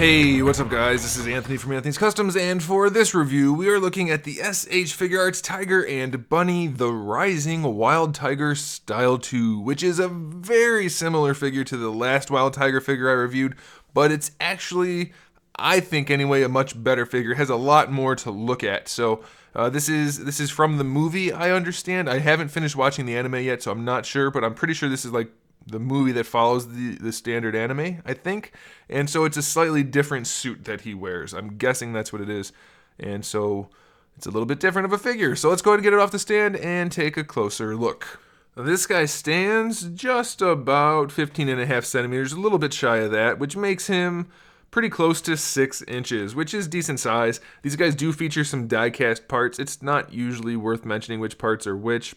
Hey, what's up guys? This is Anthony from AnthonysCustoms, and for this review, we are looking at the SH Figuarts Tiger and Bunny The Rising Wild Tiger Style 2, which is a very similar figure to the last Wild Tiger figure I reviewed, but it's actually, I think anyway, a much better figure. It has a lot more to look at. So this is from the movie, I understand. I haven't finished watching the anime yet, so I'm not sure, but I'm pretty sure this is like the movie that follows the standard anime, I think. And so it's a slightly different suit that he wears. I'm guessing that's what it is. And so it's a little bit different of a figure. So let's go ahead and get it off the stand and take a closer look. This guy stands just about 15.5 centimeters, a little bit shy of that, which makes him pretty close to 6 inches, which is decent size. These guys do feature some die-cast parts. It's not usually worth mentioning which parts are which.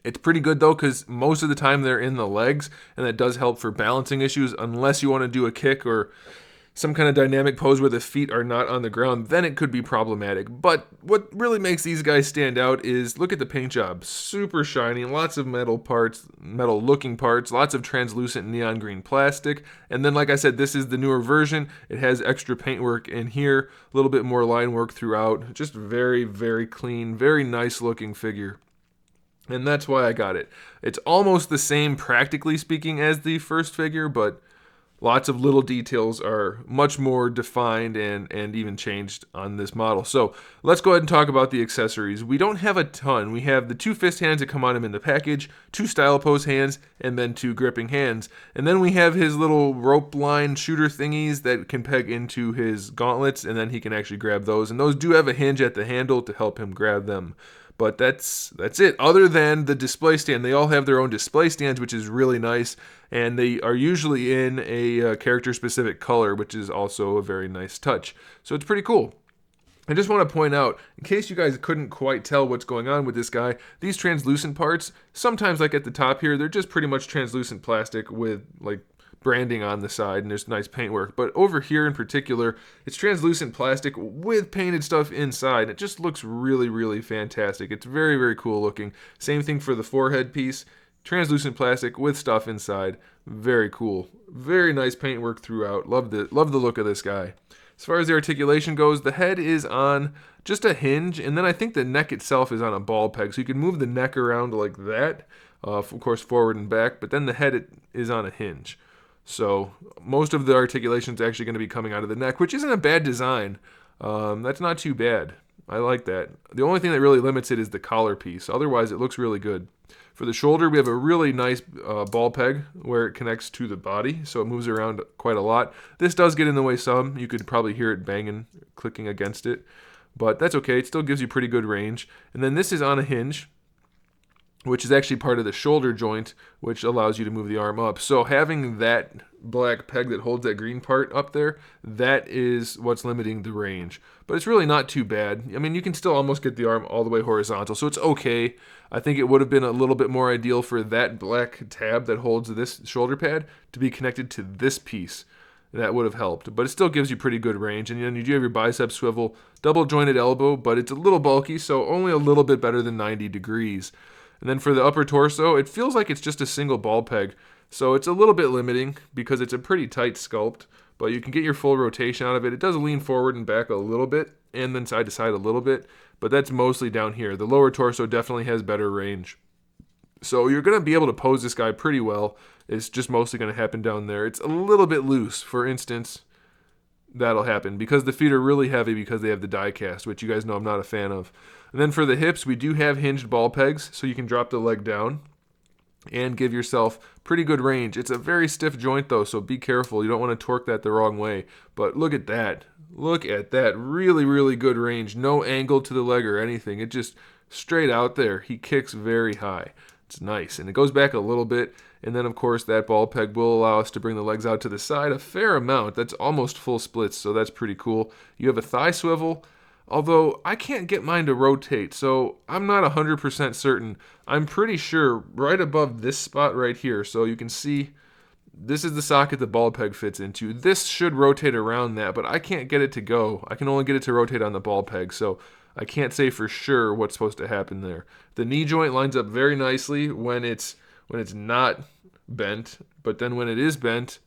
It's pretty good though, because most of the time they're in the legs, and that does help for balancing issues. Unless you want to do a kick or some kind of dynamic pose where the feet are not on the ground, then it could be problematic. But what really makes these guys stand out is, look at the paint job. Super shiny, lots of metal parts, metal looking parts, lots of translucent neon green plastic. And then, like I said, this is the newer version. It has extra paintwork in here, a little bit more line work throughout. Just very, very clean, very nice looking figure. And that's why I got it. It's almost the same, practically speaking, as the first figure, but lots of little details are much more defined and even changed on this model. So let's go ahead and talk about the accessories. We don't have a ton. We have the 2 fist hands that come on him in the package, 2 style pose hands, and then 2 gripping hands. And then we have his little rope line shooter thingies that can peg into his gauntlets, and then he can actually grab those. And those do have a hinge at the handle to help him grab them. But that's it. Other than the display stand, they all have their own display stands, which is really nice. And they are usually in a character-specific color, which is also a very nice touch. So it's pretty cool. I just want to point out, in case you guys couldn't quite tell what's going on with this guy, these translucent parts, sometimes like at the top here, they're just pretty much translucent plastic with like branding on the side, and there's nice paintwork. But over here in particular, it's translucent plastic with painted stuff inside. It just looks really, really fantastic. It's very, very cool looking. Same thing for the forehead piece. Translucent plastic with stuff inside. Very cool. Very nice paintwork throughout. Love the look of this guy. As far as the articulation goes, the head is on just a hinge, and then I think the neck itself is on a ball peg. So you can move the neck around like that, of course forward and back, but then the head is on a hinge. So most of the articulation is actually going to be coming out of the neck, which isn't a bad design. That's not too bad. I like that. The only thing that really limits it is the collar piece. Otherwise, it looks really good. For the shoulder, we have a really nice ball peg where it connects to the body, so it moves around quite a lot. This does get in the way some. You could probably hear it banging, clicking against it. But that's okay. It still gives you pretty good range. And then this is on a hinge, which is actually part of the shoulder joint, which allows you to move the arm up. So having that black peg that holds that green part up there, that is what's limiting the range. But it's really not too bad. I mean, you can still almost get the arm all the way horizontal, so it's okay. I think it would have been a little bit more ideal for that black tab that holds this shoulder pad to be connected to this piece. That would have helped, but it still gives you pretty good range. And then you do have your bicep swivel, double jointed elbow, but it's a little bulky, so only a little bit better than 90 degrees. And then for the upper torso, it feels like it's just a single ball peg. So it's a little bit limiting because it's a pretty tight sculpt, but you can get your full rotation out of it. It does lean forward and back a little bit, and then side to side a little bit, but that's mostly down here. The lower torso definitely has better range. So you're going to be able to pose this guy pretty well. It's just mostly going to happen down there. It's a little bit loose, for instance. That'll happen because the feet are really heavy because they have the die cast, which you guys know I'm not a fan of. And then for the hips, we do have hinged ball pegs, so you can drop the leg down and give yourself pretty good range. It's a very stiff joint though, so be careful. You don't want to torque that the wrong way. But look at that. Look at that. Really, really good range. No angle to the leg or anything. It just straight out there. He kicks very high. It's nice. And it goes back a little bit. And then, of course, that ball peg will allow us to bring the legs out to the side a fair amount. That's almost full splits, so that's pretty cool. You have a thigh swivel, although I can't get mine to rotate, so I'm not 100% certain. I'm pretty sure right above this spot right here, so you can see this is the socket the ball peg fits into. This should rotate around that, but I can't get it to go. I can only get it to rotate on the ball peg, so I can't say for sure what's supposed to happen there. The knee joint lines up very nicely when it's not bent, but then when it is bent,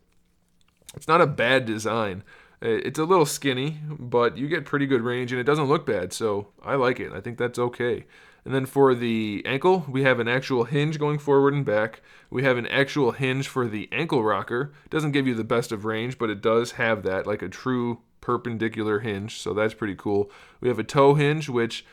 it's not a bad design. It's a little skinny, but you get pretty good range, and it doesn't look bad, so I like it. I think that's okay. And then for the ankle, we have an actual hinge going forward and back. We have an actual hinge for the ankle rocker. It doesn't give you the best of range, but it does have that, like a true perpendicular hinge, so that's pretty cool. We have a toe hinge, which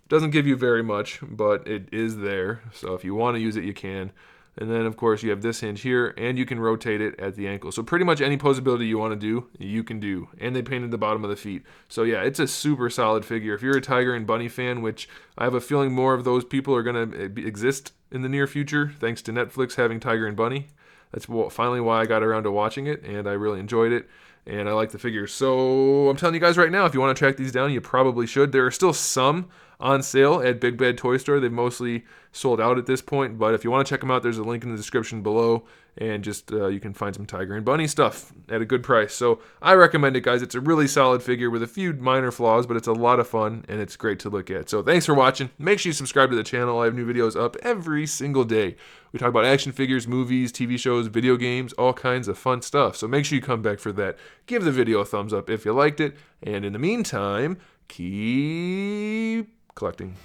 doesn't give you very much, but it is there, so if you want to use it, you can. And then, of course, you have this hinge here, and you can rotate it at the ankle. So pretty much any posability you want to do, you can do. And they painted the bottom of the feet. So yeah, it's a super solid figure. If you're a Tiger and Bunny fan, which I have a feeling more of those people are going to exist in the near future, thanks to Netflix having Tiger and Bunny. That's finally why I got around to watching it, and I really enjoyed it. And I like the figures. So I'm telling you guys right now, if you want to track these down, you probably should. There are still some on sale at Big Bad Toy Store. They've mostly sold out at this point, but if you want to check them out, there's a link in the description below, and just you can find some Tiger and Bunny stuff at a good price. So I recommend it, guys. It's a really solid figure with a few minor flaws, but it's a lot of fun, and it's great to look at. So thanks for watching. Make sure you subscribe to the channel. I have new videos up every single day. We talk about action figures, movies, TV shows, video games, all kinds of fun stuff. So make sure you come back for that. Give the video a thumbs up if you liked it, and in the meantime, keep collecting.